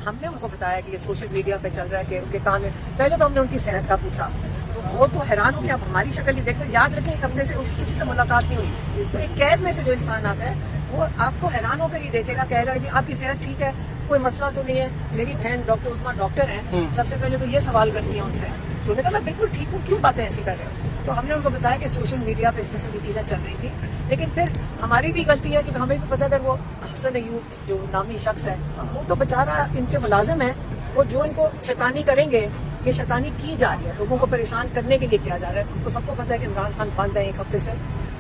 ہم نے ان کو بتایا کہ یہ سوشل میڈیا پہ چل رہا ہے کہ ان کے کان میں، پہلے تو ہم نے ان کی صحت کا پوچھا تو وہ تو حیران ہو کہ اب ہماری شکل ہی دیکھ کر، یاد رکھیں ایک ہفتے سے ان کی کسی سے ملاقات نہیں ہوئی، تو ایک قید میں سے جو انسان آتا ہے وہ آپ کو حیران ہو کر ہی دیکھے گا، کہے گا کہ آپ کی صحت ٹھیک ہے، کوئی مسئلہ تو نہیں ہے. میری بہن ڈاکٹر عثمہ ڈاکٹر ہیں، سب سے پہلے تو یہ سوال کرتی ہیں ان سے، تو انہوں نے کہا میں بالکل ٹھیک ہوں، کیوں باتیں ایسی کر رہے ہو؟ تو ہم نے ان کو بتایا کہ سوشل میڈیا پہ اس قسم کی چیزیں چل رہی تھی، لیکن پھر ہماری بھی غلطی ہے کہ ہمیں بھی پتہ اگر وہ حسن ایوب جو نامی شخص ہے وہ تو بیچارہ ان کے ملازم ہیں، وہ جو ان کو شیطانی کریں گے، یہ شیطانی کی جا رہی ہے، لوگوں کو پریشان کرنے کے لیے کیا جا رہا ہے. ان کو سب کو پتہ ہے کہ عمران خان بند ہے ایک ہفتے سے،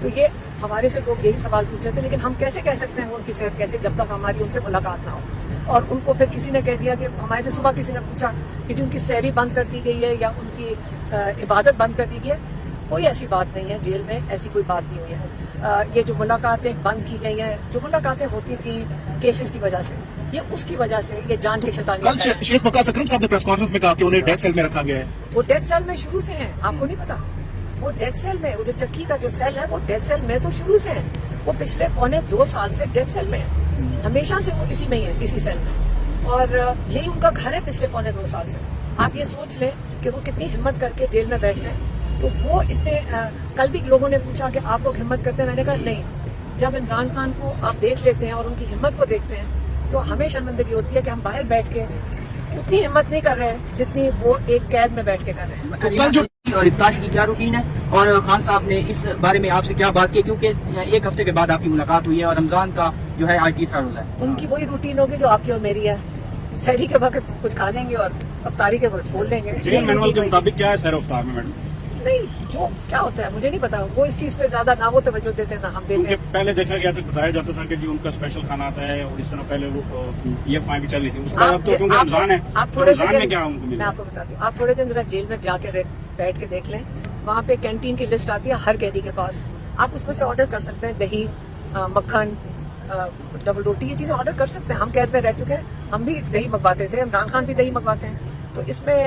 تو یہ ہمارے سے لوگ یہی سوال پوچھ رہے تھے، لیکن ہم کیسے کہہ سکتے ہیں وہ ان کی صحت کیسے جب تک ہماری ان سے ملاقات نہ ہو. اور ان کو پھر کسی نے کہہ دیا کہ ہمارے سے صبح کسی نے پوچھا کہ جو ان کی سحری بند کر دی گئی ہے یا ان کی عبادت بند کر دی گئی ہے، کوئی ایسی بات نہیں ہے، جیل میں ایسی کوئی بات نہیں ہوئی ہے. یہ جو ملاقاتیں بند کی گئی ہیں، جو ملاقاتیں ہوتی تھیں کیسز کی وجہ سے، یہ اس کی وجہ سے یہ جان کی شیطانی. کل شیخ وقاص اکرم صاحب نے پریس کانفرنس میں کہا کہ انہیں ڈیتھ سیل میں رکھا گیا ہے. وہ ڈیتھ سیل میں شروع سے ہیں، آپ کو نہیں پتا؟ وہ ڈیتھ سیل میں، وہ جو چکی کا جو سیل ہے وہ ڈیتھ سیل میں تو شروع سے ہیں. وہ پچھلے 2.25 سال سے ڈیتھ سیل میں ہیں، ہمیشہ سے وہ اسی میں ہی ہیں، اسی سیل میں، اور یہی ان کا گھر ہے پچھلے 2.25 سال سے. آپ یہ سوچ لیں کہ وہ کتنی ہمت کر کے جیل میں بیٹھ گئے. تو وہ اتنے کل بھی لوگوں نے پوچھا کہ آپ لوگ ہمت کرتے ہیں، میں نے کہا نہیں. جب عمران خان کو آپ دیکھ لیتے ہیں اور ان کی ہمت کو دیکھتے ہیں تو ہمیں شرمندگی ہوتی ہے کہ ہم باہر بیٹھ کے اتنی ہمت نہیں کر رہے ہیں جتنی وہ ایک قید میں بیٹھ کے کر رہے ہیں. کل جو اور افطاری کی کیا روٹین ہے، اور خان صاحب نے اس بارے میں آپ سے کیا بات کی، کیونکہ ایک ہفتے کے بعد آپ کی ملاقات ہوئی ہے اور رمضان کا جو ہے آج تیسرا روزہ ہے. ان کی وہی روٹین ہوگی جو آپ کی اور میری ہے، سحری کے وقت کچھ کھا لیں گے اور افطاری کے وقت بول لیں گے. جیل مینول کے مطابق کیا ہے سیر افطار میں میڈم؟ نہیں، جو کیا ہوتا ہے مجھے نہیں پتا، وہ اس چیز پہ زیادہ نہ وہ توجہ دیتے نہ ہم دیتے ہیں. کیونکہ پہلے دیکھا گیا تھا، بتایا جاتا تھا کہ جی ان کا اسپیشل کھانا آتا ہے، اور اس طرح پہلے وہ یہ فائن بھی چل رہی تھی. اس کے بعد اب تو کیونکہ رمضان ہے، آپ تھوڑے سے رمضان میں کیا ان کو میں ملا؟ آپ کو بتاتی ہوں، آپ تھوڑے دن ذرا جیل میں جا کے بیٹھ کے دیکھ لیں، وہاں پہ کینٹین کی لسٹ آتی ہے ہر قیدی کے پاس، آپ اس میں سے آرڈر کر سکتے ہیں، دہی، مکھن، ڈبل روٹی، یہ چیزیں آرڈر کر سکتے ہیں. ہم قید میں رہ چکے ہیں، ہم بھی دہی منگواتے تھے، عمران خان بھی دہی منگواتے ہیں. تو اس میں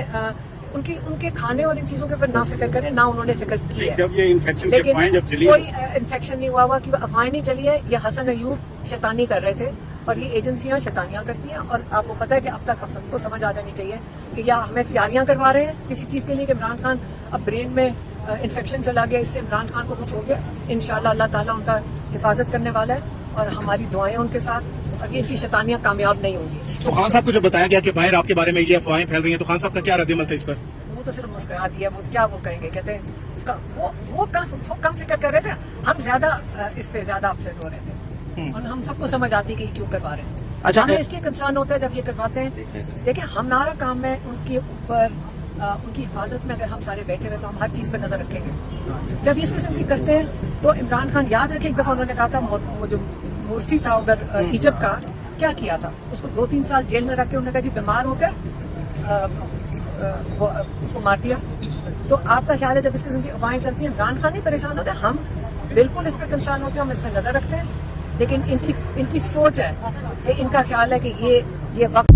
ان کے کھانے اور ان چیزوں کے اوپر نہ فکر کریں، نہ انہوں نے فکر کی ہے. جب یہ انفیکشن کے لیکن فائن جب چلی کوئی انفیکشن نہیں ہوا کہ افواہیں نہیں چلی ہے. یہ حسن ایوب شیطانی کر رہے تھے اور یہ ایجنسیاں شیطانیاں کرتی ہیں، اور آپ کو پتہ ہے کہ اب تک ہم سب کو سمجھ آ جانی چاہیے کہ یا ہمیں تیاریاں کروا رہے ہیں کسی چیز کے لیے کہ عمران خان اب برین میں انفیکشن چلا گیا، اس سے عمران خان کو کچھ ہو گیا. انشاءاللہ اللہ تعالیٰ ان کا حفاظت کرنے والا ہے اور ہماری دعائیں ان کے ساتھ، اور یہ ان کی شیطانیاں کامیاب نہیں ہوں گی. تو خان صاحب کو جب بتایا گیا کہ باہر آپ کے بارے میں یہ افواہیں پھیل رہی ہیں تو خان صاحب کا کیا رد عمل تھا اس پر؟ وہ تو صرف مسکرا دیا. وہ کیا وہ کہیں گے، کہتے ہیں اس کا وہ کم فکر کر رہے تھے، ہم زیادہ اس پہ زیادہ اپسیٹ ہو رہے تھے، اور ہم سب کو سمجھ آتی کہ یہ کیوں کروا رہے ہیں. اچھا، ہمیں اس لیے کنسرن ہوتا ہے جب یہ کرواتے ہیں. دیکھیں ہمارا کام ہے ان کے اوپر، ان کی حفاظت میں اگر ہم سارے بیٹھے ہوئے تو ہم ہر چیز پہ نظر رکھیں گے. جب اس قسم کی کرتے ہیں تو عمران خان، یاد رکھیں ایک دفعہ انہوں نے کہا تھا، وہ جو مرسی تھا ادھر ایجپٹ کا، کیا کیا تھا، اس کو 2-3 سال جیل میں رکھ کے انہوں نے کہا جی بیمار ہو کر اس کو مار دیا. تو آپ کا خیال ہے جب اس قسم کی افواہیں چلتی ہیں عمران خان نہیں پریشان ہوتے، ہم بالکل اس پہ کنسرن ہوتے ہیں، ہم اس پہ نظر رکھتے ہیں. لیکن ان کی سوچ ہے کہ ان کا خیال ہے کہ یہ وقت